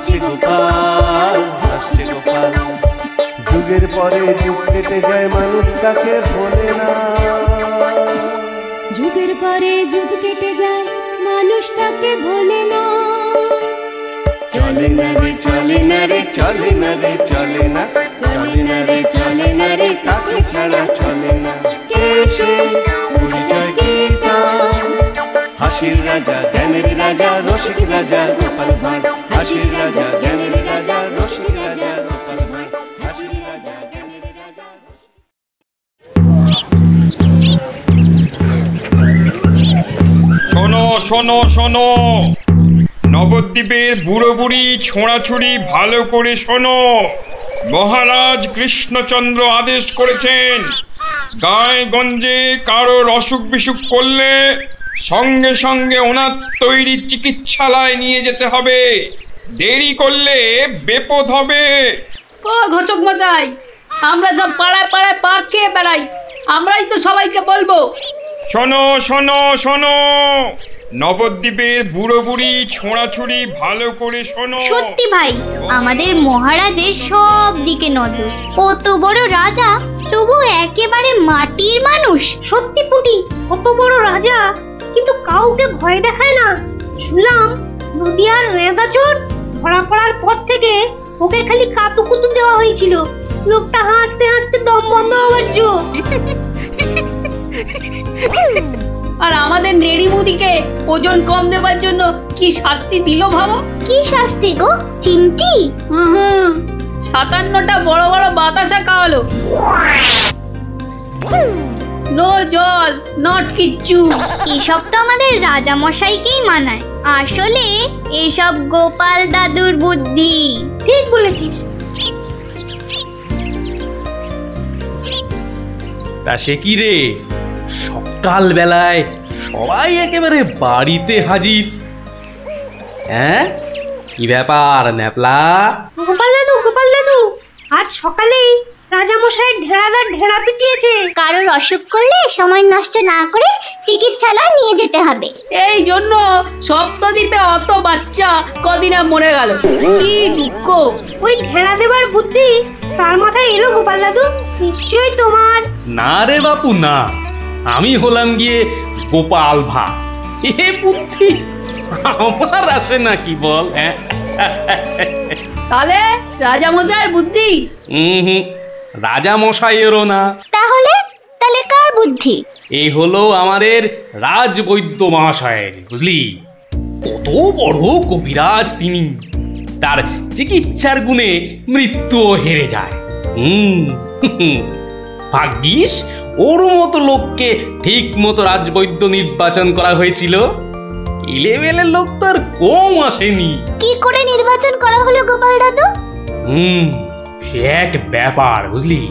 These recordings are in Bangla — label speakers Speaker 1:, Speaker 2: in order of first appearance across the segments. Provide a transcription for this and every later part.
Speaker 1: হাসছে গোপাল, হাসছে গোপাল। যুগের পরে যুগ কেটে যায়, মানুষ তাকে ভোলে না।
Speaker 2: যুগের পরে যুগ কেটে যায়, মানুষ তাকে ভোলে না।
Speaker 1: চলে না রে, চলে না রে, চলে না রে, চলে না, চলে না রে, চলে না রে, তাকে ছাড়া চলে না। কে সে? পরিচয় কি তার? হাসির রাজা, জ্ঞানের রাজা, রসিক রাজা গোপাল ভাঁড়। হাসির রাজা, জ্ঞানের রাজা, রসিক রাজা গোপাল ভাঁড়। হাসির রাজা, জ্ঞানের রাজা।
Speaker 3: শোনো শোনো শোনো, নবদ্বীপের বুড়ো বুড়ি ছোঁড়াছুড়ি ভালো করে শোনো। মহারাজ কৃষ্ণচন্দ্র আদেশ করেছেন, গায়ে গঞ্জে কারোর অসুখ বিসুখ করলে সঙ্গে সঙ্গে ওনার তৈরি চিকিৎসালয় নিয়ে যেতে হবে। দেরি করলে বিপদ হবে।
Speaker 4: ও ঘোচক মশাই, আমরা সব পাড়ায় পাড়ায় পাক খেয়ে বেড়াই, আমরাই তো সবাইকে বলবো।
Speaker 3: শোনো শোনো শোনো, নবদ্বীপের বুড়ো বুড়ি ছোঁড়াছুড়ি ভালো করে শোনো।
Speaker 5: সত্যি ভাই, আমাদের মহারাজের সব দিকে নজর। কত বড় রাজা, তবু একেবারে মাটির মানুষ।
Speaker 6: সত্যি পুটি, কত বড় রাজা কিন্তু কাউকে ভয় দেখায় না। শুনলাম নদিয়ার রেঁদাচোর ধরা পড়ার পর থেকে ওকে খালি কাতুকুতু দেওয়া হয়েছিল। লোকটা হাসতে হাসতে দম বন্ধ হওয়ার জো।
Speaker 4: আর আমাদের নেড়িমুদিকে ওজন কম দেওয়ার জন্য কি শাস্তি দিল ভাবো।
Speaker 5: কি শাস্তি গো চিমটি?
Speaker 4: 57টা বড় বড় বাতাসা খাওয়ালো। নো জল, নট কিচ্ছু।
Speaker 5: এসব তো আমাদের রাজা মশাইকেই মানায়। আসলে এসব গোপাল দাদুর বুদ্ধি।
Speaker 6: ঠিক বলেছিস।
Speaker 7: তা সে কি রে, সকাল বেলায় সবাই একেবারে বাড়িতে হাজির। হ্যাঁ, কি ব্যাপার ন্যাপলা?
Speaker 6: গোপাল দাদু, আজ সকালেই রাজামশাই ঢেড়াদার ঢেড়া পিটিয়েছে।
Speaker 5: কারোর অসুখ করলে সময় নষ্ট না করে চিকিৎসালয়ে নিয়ে যেতে হবে।
Speaker 4: এই জন্য সপ্তদ্বীপে অত বাচ্চা কদিনে মরে গেল। কি দুঃখ।
Speaker 6: ওই ঢেড়া দেবার বুদ্ধি তার মাথায় এলো গোপাল দাদু? নিশ্চয়ই তোমার।
Speaker 7: না রে বাপু না, আমি হলাম গিয়ে গোপাল ভাঁড়। এ বুদ্ধি আমার আসে নাকি বল? হ্যাঁ,
Speaker 4: তাহলে রাজামশাইয়ের বুদ্ধি?
Speaker 7: রাজা মশাইয়েরও না।
Speaker 5: তাহলে কার বুদ্ধি?
Speaker 7: এই হলো আমাদের রাজবৈদ্য মহাশয়ের, বুঝলি? কত বড় কবিরাজ তিনি, তার চিকিৎসার গুণে মৃত্যুও হেরে যায়। ভাগ্যিস ওর মতো লোককে ঠিক মতো রাজবৈদ্য নির্বাচন করা হয়েছিল। ইলেভেলের লোক তো আর কম আসেনি।
Speaker 5: কি করে নির্বাচন করা হলো গোপাল দাদু?
Speaker 7: সে এক ব্যাপার, বুঝলি?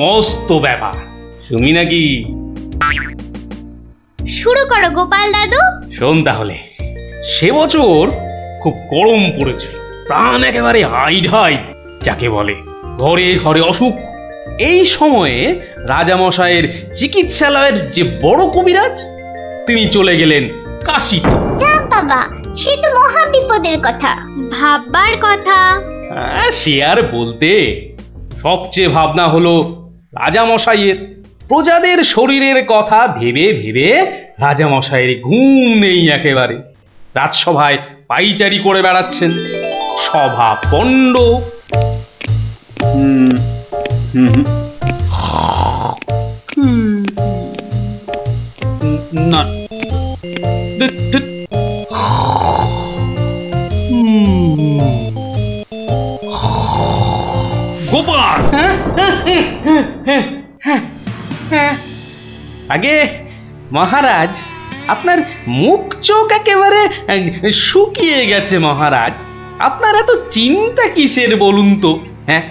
Speaker 7: মস্ত ব্যাপার, শুনি নাকি?
Speaker 5: শুরু করো গোপাল দাদু।
Speaker 7: শোন তাহলে, সে বছর খুব গরম পড়েছিল, প্রাণ একেবারে হাই যাকে বলে। ঘরে ঘরে অসুখ। এই সময়ে রাজামশাইয়ের চিকিৎসালয়ের যে বড় কবিরাজ, তিনি চলে গেলেন কাশীতে।
Speaker 5: যা বাবা, সে তো মহা বিপদের কথা, ভাববার কথা।
Speaker 7: সে আর বলতে, সবচেয়ে ভাবনা হলো রাজামশাইয়ের। প্রজাদের শরীরের কথা ভেবে ভেবে রাজামশাইয়ের ঘুম নেই একেবারে। রাজসভায় পাইচারি করে বেড়াচ্ছেন, সভা পণ্ড। না, গোপাল, আগে মহারাজ, আপনার মুখ চোখ একেবারে শুকিয়ে গেছে মহারাজ। আপনার এত চিন্তা কিসের বলুন তো? হ্যাঁ,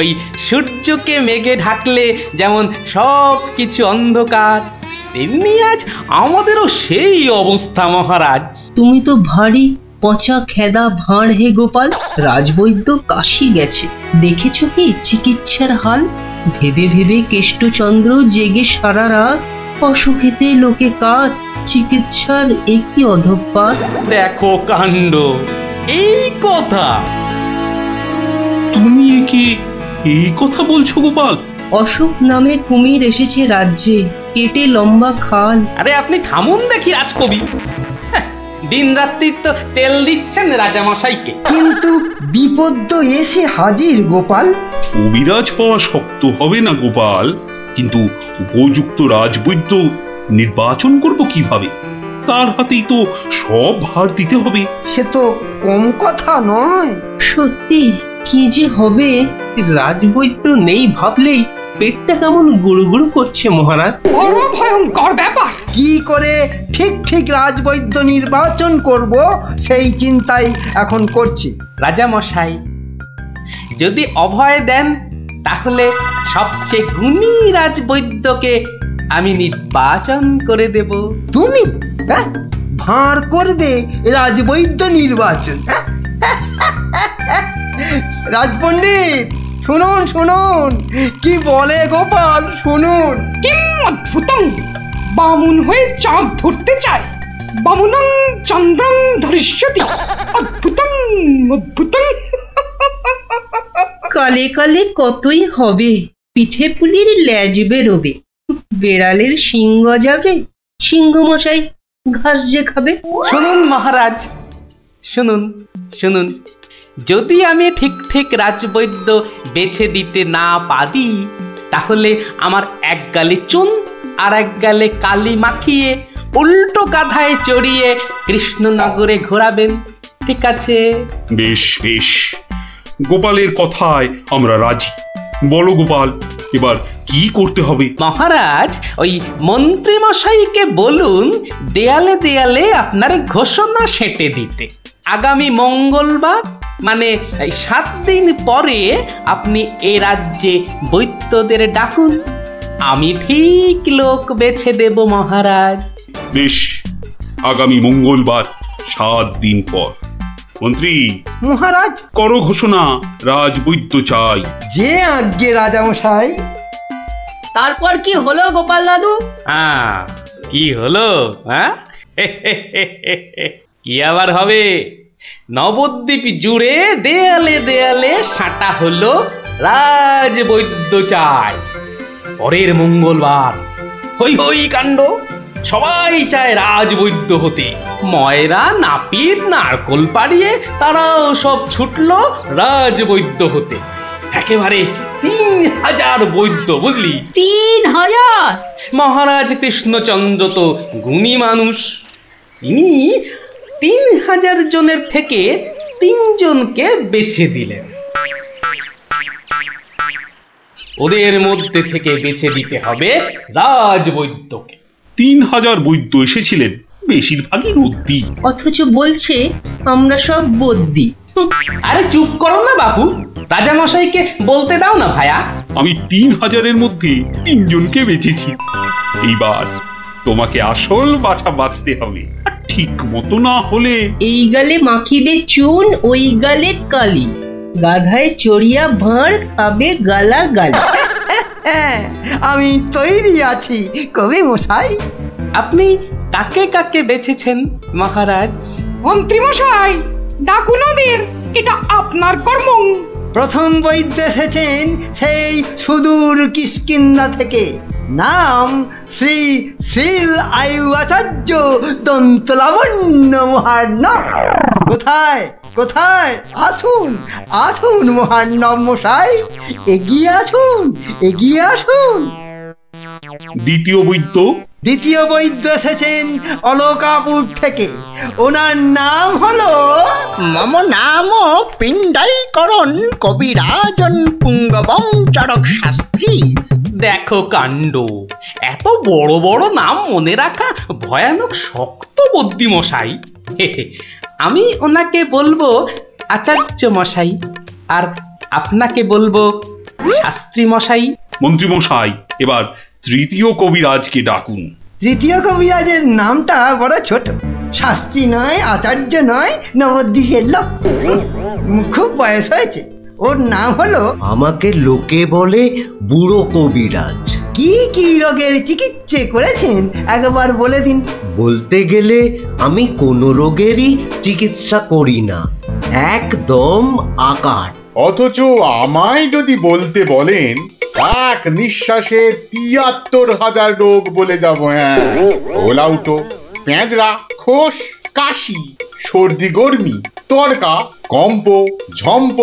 Speaker 7: ওই সূর্যকে মেঘে ঢাকলে যেমন সব কিছু অন্ধকার, তেমনি আজ আমাদেরও সেই অবস্থা মহারাজ।
Speaker 8: তুমি তো ভারী পচা খেদা ভাঁড় হে গোপাল। রাজবৈদ্য কাশী গেছে, দেখেছো কি চিকিৎসার হাল? ভেবে ভেবে কেষ্টচন্দ্র জেগে সারা রাত, অসুখেতে লোকে কাত। চিকিৎসার একই অধঃপাত।
Speaker 7: দেখো কাণ্ড, এই কথা!
Speaker 9: তুমি একে এই কথা বলছো গোপাল?
Speaker 8: অশোক নামে কুমির এসেছে রাজ্যে, কেটে লম্বা খাল।
Speaker 7: আরে আপনি থামুন দেখি রাজকবি। দিন রাত্রি তো তেল দিচ্ছেন রাজামশাইকে।
Speaker 10: কিন্তু বিপদ তো এসে হাজির গোপাল।
Speaker 9: কবিরাজ পাওয়া শক্ত হবে না গোপাল, কিন্তু উপযুক্ত রাজবৈদ্য নির্বাচন করব কিভাবে? তার হাতেই তো সব ভার দিতে হবে।
Speaker 10: সে তো কম কথা নয়।
Speaker 8: সত্যি কি যে হবে! রাজবৈদ্য নেই ভাবলেই পেটটা কেমন গুড়ুগুড়ু করছে মহারাজ।
Speaker 4: বড় ভয়ঙ্কর ব্যাপার।
Speaker 10: কি করে ঠিক ঠিক রাজবৈদ্য নির্বাচন করব সেই চিন্তাই এখন করছি।
Speaker 7: রাজামশাই যদি অভয় দেন তাহলে সবচেয়ে গুণী রাজবৈদ্যকে আমি নির্বাচন করে দেব।
Speaker 10: তুমি ভাঁড় করবে রাজবৈদ্য নির্বাচন? রাজপণ্ডিত শুনুন শুনুন, কি বলে গোপাল শুনুন।
Speaker 4: কি অদ্ভুতং! বামুন হয়ে চাঁদ ধরতে চায়। বামুনং চন্দ্রং ধরিষ্যতি। অদ্ভুতং অদ্ভুতং।
Speaker 8: কালে কালে কতই হবে, পিঠে পুলির লেজ বেরোবে, বেড়ালের সিংহ যাবে, সিংহ মশাই ঘাস যে খাবে।
Speaker 7: শুনুন মহারাজ, শুনুন শুনুন, যদি আমি ঠিক ঠিক রাজবৈদ্য বেছে দিতে না পারি তাহলে আমার এক গালে চুন আর এক গালে কালি মাখিয়ে উল্টো গাধায় চড়িয়ে কৃষ্ণনগরে ঘোরাবেন, ঠিক আছে?
Speaker 9: বেশ বেশ, গোপালের কথায় আমরা রাজি। বলো গোপাল, এবার কি করতে হবে?
Speaker 7: মহারাজ ওই মন্ত্রী মশাইকে বলুন দেয়ালে দেয়ালে আপনার ঘোষণা সেঁটে দিতে। আগামী মঙ্গলবার মানে 7 দিন পরে আপনি এ রাজ্যে বৈদ্যদের ডাকুন, আমি ঠিক লোক বেছে দেব মহারাজ।
Speaker 9: বেশ, আগামী মঙ্গলবার 7 দিন পর। মন্ত্রী
Speaker 10: মহারাজ
Speaker 9: করো ঘোষণা, রাজবৈদ্য চাই।
Speaker 10: যে আজ্ঞে রাজামশাই।
Speaker 4: তারপর কি হলো গোপাল দাদু?
Speaker 7: কি হলো? কি আবার হবে? নবদ্বীপ জুড়ে দেয়ালে দেয়ালে সাঁটা হলো রাজবৈদ্য চাই। পরের মঙ্গলবার হই হই কাণ্ড, সবাই চায় রাজবৈদ্য হতে। ময়রা নাপিত নারকোল পাড়িয়ে তারাও সব ছুটলো রাজবৈদ্য হতে। একেবারে 3000 বৈদ্য, বুঝলি?
Speaker 4: 3000!
Speaker 7: মহারাজ কৃষ্ণচন্দ্র তো গুণী মানুষ, তিনি 3000 জনের থেকে 3 জনকে বেছে দিলেন। ওদের মধ্যে থেকে বেছে দিতে হবে রাজবৈদ্যকে।
Speaker 9: 3000 বৈদ্য এসেছিলেন, বেশিরভাগই রদ্দি।
Speaker 8: অথচ বলছে আমরা সব বদ্যি।
Speaker 7: আরে চুপ করো না বাবু, রাজামশাইকে বলতে দাও না ভায়া।
Speaker 9: আমি 3000-এর মধ্যে 3 জনকে বেছেছি। এইবার তোমাকে আসল বাছা বাছতে হবে, আর ঠিক মতো না হলে
Speaker 8: এই গালে মাখিবে চুন, ওই গালে কালি, গাধায় চড়িয়া ভাঁড় খাবে গালা গালি।
Speaker 10: আমি তৈরি আছি কবি মশাই।
Speaker 7: আপনি কাকে কাকে বেছেছেন মহারাজ?
Speaker 4: মন্ত্রী মশাই ডাকুন ওদের, এটা আপনার কর্ম।
Speaker 10: প্রথম বৈদ্য এসেছেন সেই সুদূর কিষ্কিন্ধা থেকে, নাম শ্রী শ্রীল আয়ু আচার্য দন্তলাবণ্য মহার্ণব। কোথায় কোথায়? আসুন আসুন মহার্ণব মশাই, এগিয়ে আসুন এগিয়ে আসুন।
Speaker 9: দ্বিতীয় বৈদ্য?
Speaker 10: দ্বিতীয় বৈদ্য এসেছেন অলকাপুর থেকে, ওনার নাম হলো
Speaker 11: মম নাম পিণ্ডাইকরণ কবিরাজন পুঙ্গবং চরক শাস্ত্রী।
Speaker 7: দেখো কাণ্ড, এত বড় বড় নাম মনে রাখা ভয়ানক শক্ত বুদ্ধি মশাই। আমি ওনাকে বলবো আচার্য মশাই, আর আপনাকে বলবো শাস্ত্রী মশাই।
Speaker 9: মন্ত্রী মশাই, এবার তৃতীয় কবিরাজকে ডাকুন।
Speaker 10: তৃতীয় কবিরাজের নামটা বড় ছোট, শাস্ত্রী নয়, আচার্য নয়, নবদ্বীপের লোক, খুব বয়স হয়েছে। ওর নাম হলো,
Speaker 11: আমাকে লোকে বলে বুড়ো কবিরাজ।
Speaker 10: কি কি রোগের চিকিৎসা করেছেন একবার বলে দিন।
Speaker 12: বলতে গেলে আমি কোনো রোগেরই চিকিৎসা করি না, একদম আকার।
Speaker 13: অথচ আমায় যদি বলতে বলেন এক নিঃশ্বাসে ৭৩,০০০ রোগ বলে যাব। হ্যাঁ, ওলাউটো, পেঁজরা, খোস, কাশি, সর্দি গর্মি, তরকা, কম্প, ঝম্প,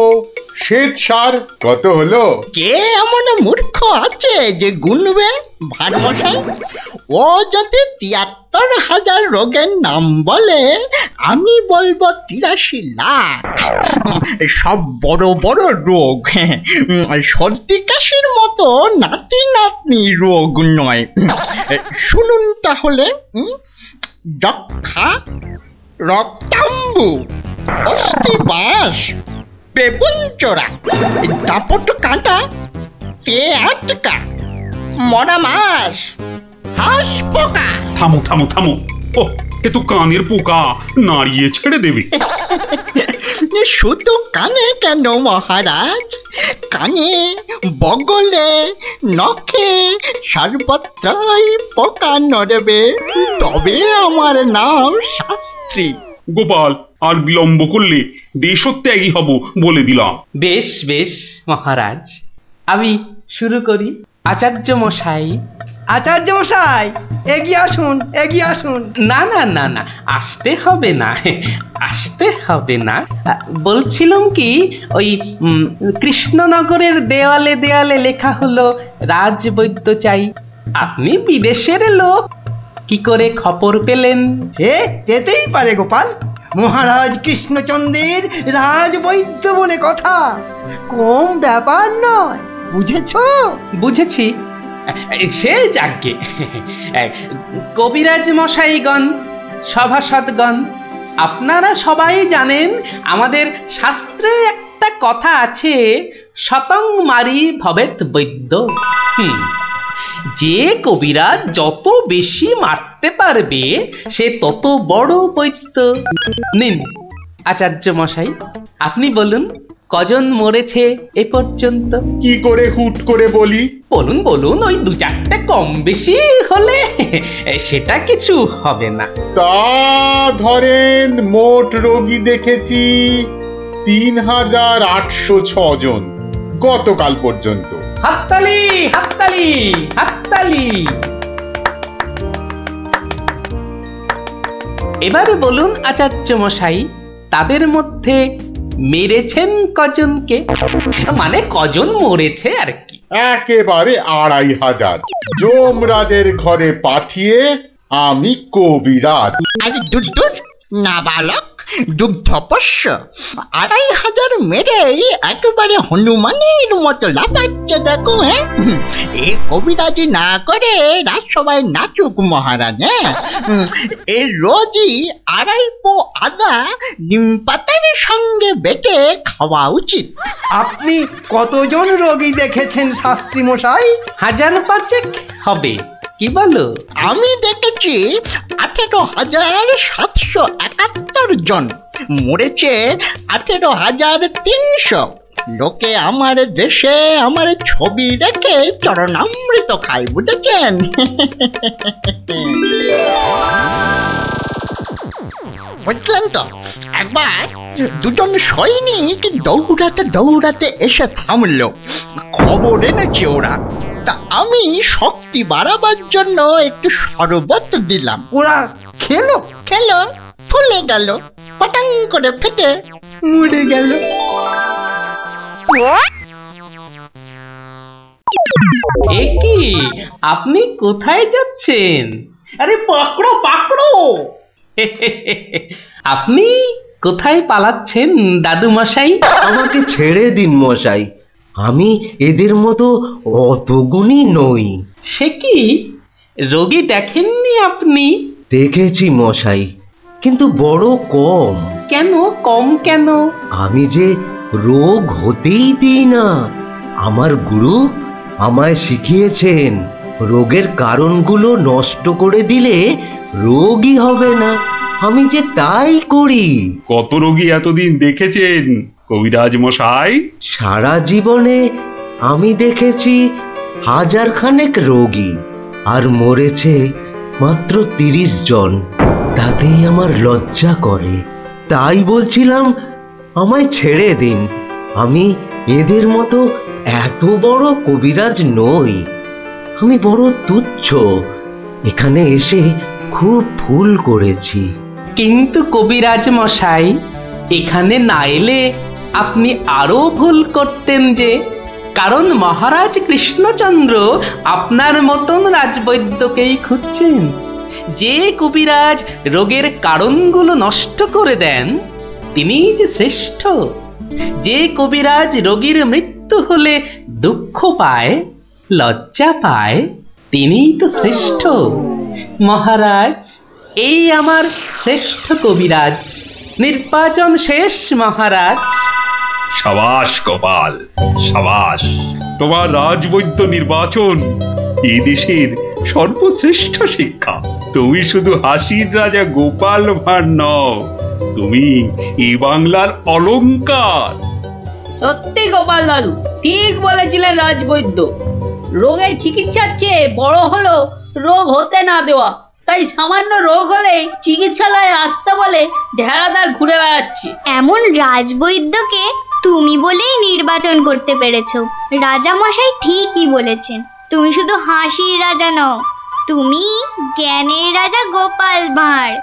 Speaker 13: শ্বেত সার, কত হলো?
Speaker 11: কে এমন মূর্খ আছে যে গুনবে ভারমশাই? ও যদি ৭৩,০০০ রোগের নাম বলে, আমি বলবো ৮৩ লাখ। সব বড় বড় রোগ, সর্দি কাশির মতো নাতি নাতনি রোগ নয়। শুনুন তাহলে, যক্ষা, রক্তাম্বু, অস্থিবাস, বেগুন চোরা, দাপট কাঁটা, তে আটকা, মরা মাছ, হাঁস পোকা।
Speaker 9: থামো থামো থামো, ও এ তো কানের পোকা, নাড়িয়ে ছেড়ে দেবে।
Speaker 11: শুধু কানে কেন মহারাজ, কানে, বগলে, নখে সর্বত্রই পোকা নড়বে, তবে আমার নাম শাস্ত্রী।
Speaker 9: গোপাল, আর বিলম্ব করলে দেশত্যাগী হব বলে দিলাম।
Speaker 7: বেশ বেশ মহারাজ, আমি শুরু করি। আচার্য মশাই,
Speaker 10: আচার্য মশাই, এগিয়ে আসুন, এগিয়ে আসুন।
Speaker 7: না না না না, আসতে হবে না, আসতে হবে না। বলছিলাম কি, ওই কৃষ্ণনগরের দেওয়ালে দেওয়ালে লেখা হলো রাজবৈদ্য চাই। আপনি বিদেশের লোক, কি করে খবর পেলেন?
Speaker 10: সে যেতেই পারে গোপাল, মহারাজ কৃষ্ণচন্দ্রের রাজবৈদ্য বলে কথা, কম ব্যাপার নয়, বুঝেছ?
Speaker 7: বুঝেছি, সে যাকে। কবিরাজ মশাইগণ, সভাসদগণ, আপনারা সবাই জানেন আমাদের শাস্ত্রে একটা কথা আছে, শতং মারি ভবেত বৈদ্য। যে কবিরাজ যত বেশি মারতে পারবে সে তত বড় বৈদ্য। নিন আচার্য মশাই, আপনি বলুন কজন মরেছে এ পর্যন্ত?
Speaker 13: কি করে হুট করে বলি?
Speaker 7: বলুন বলুন, ওই ২-৪টে কম বেশি হলে সেটা কিছু হবে না।
Speaker 13: তা ধরেন মোট রোগী দেখেছি ৩,৮০৬ জন গতকাল পর্যন্ত।
Speaker 7: হাততালি হাততালি হাততালি। এবার বলুন আচার্য মশাই, তাদের মধ্যে মেরেছেন কজনকে? মানে কজন মরেছে আর কি।
Speaker 13: একেবারে ২৫০০০। যমরাজের ঘরে পাঠিয়ে আমি কবিরাজ।
Speaker 11: আরে দূর দূর, নাবালক, দুগ্ধপোষ্য, ২৫০০ মেরেই একেবারে হনুমানের মতো লাফাচ্ছে দেখো। হ্যাঁ, এ কবিরাজি না করে রাজসভায় নাচুক মহারাজ। এ রোজই ২.৫ পো আদা নিম পাতার সঙ্গে বেটে খাওয়া উচিত।
Speaker 10: আপনি কতজন রোগী দেখেছেন শাস্ত্রী মশাই?
Speaker 7: ৫০০ হবে, কি বলো?
Speaker 11: আমি দেখেছি ১৮,৭৭১ জন, মরেছে ১৮,৩০০। লোকে আমার দেশে আমার ছবি রেখে চরণামৃত খায়, বুঝেছেন? বুঝলেন তো? একবার দুজন সৈনিক দৌড়াতে দৌড়াতে এসে থামলো, খবর এনেছে ওরা। তা আমি শক্তি বাড়াবার জন্য একটু শরবত দিলাম।
Speaker 10: ওরা খেলো?
Speaker 11: খেলো, ফুলে গেল, পটাং করে ফেটে মরে গেল।
Speaker 7: এ কি, আপনি কোথায় যাচ্ছেন? আরে পাকড়ো পাকড়ো। আপনি কোথায় পালাচ্ছেন দাদু মশাই?
Speaker 12: আমাকে ছেড়ে দিন মশাই, আমি এদের মতো অত গুণী নই।
Speaker 7: সে কি, রোগী দেখেননি আপনি?
Speaker 12: দেখেছি মশাই, কিন্তু বড় কম।
Speaker 7: কেন কম কেন?
Speaker 12: আমি যে রোগ হতেই দিই না। আমার গুরু আমায় শিখিয়েছেন, রোগের কারণগুলো নষ্ট করে দিলে রোগই হবে না। আমি যে তাই করি।
Speaker 9: কত রোগী এতদিন দেখেছেন কবিরাজ মশাই?
Speaker 12: সারা জীবনে আমি দেখেছি হাজারখানেক রোগী, আর মরেছে মাত্র 30 জন। তাতেই আমার লজ্জা করে। তাই বলছিলাম আমায় ছেড়ে দিন, আমি এদের মতো এত বড় কবিরাজ নই, আমি বড় তুচ্ছ। এখানে এসে খুব ভুল করেছি।
Speaker 7: কিন্তু কবিরাজ মশাই, এখানে না এলে আপনি আরো ভুল করতেন যে, কারণ মহারাজ কৃষ্ণচন্দ্র আপনার মতন রাজবৈদ্যকেই খুঁজছেন। যে কবিরাজ রোগের কারণগুলো নষ্ট করে দেন তিনিই যে শ্রেষ্ঠ। যে কবিরাজ রোগীর মৃত্যু হলে দুঃখ পায়, লজ্জা পায়, তিনিই তো শ্রেষ্ঠ। মহারাজ, এই আমার শ্রেষ্ঠ কবিরাজ। নির্বাচন শেষ মহারাজ।
Speaker 9: সাবাস গোপাল, সাবাস। তোমার রাজবৈদ্য নির্বাচন এই দেশের সর্বশ্রেষ্ঠ শিক্ষা। তুমি শুধু হাসির রাজা গোপাল ভাঁড় নও, তুমি এই বাংলার অলংকার।
Speaker 4: সত্যি গোপাল দাদু ঠিক বলেছিলেন রাজবৈদ্য। রোগের চিকিৎসার চেয়ে বড় হলো রোগ হতে না দেওয়া। তাই সামান্য রোগ হলে চিকিৎসালয়ে আসতে বলে ঢেড়াদার ঘুরে বেড়াচ্ছে।
Speaker 5: এমন রাজবৈদ্যকে তুমি বলেই নির্বাচন করতে পেরেছো। রাজামশাই ঠিকই বলেছেন, তুমি শুধু হাসির রাজা নও, তুমি জ্ঞানের রাজা গোপাল ভাঁড়।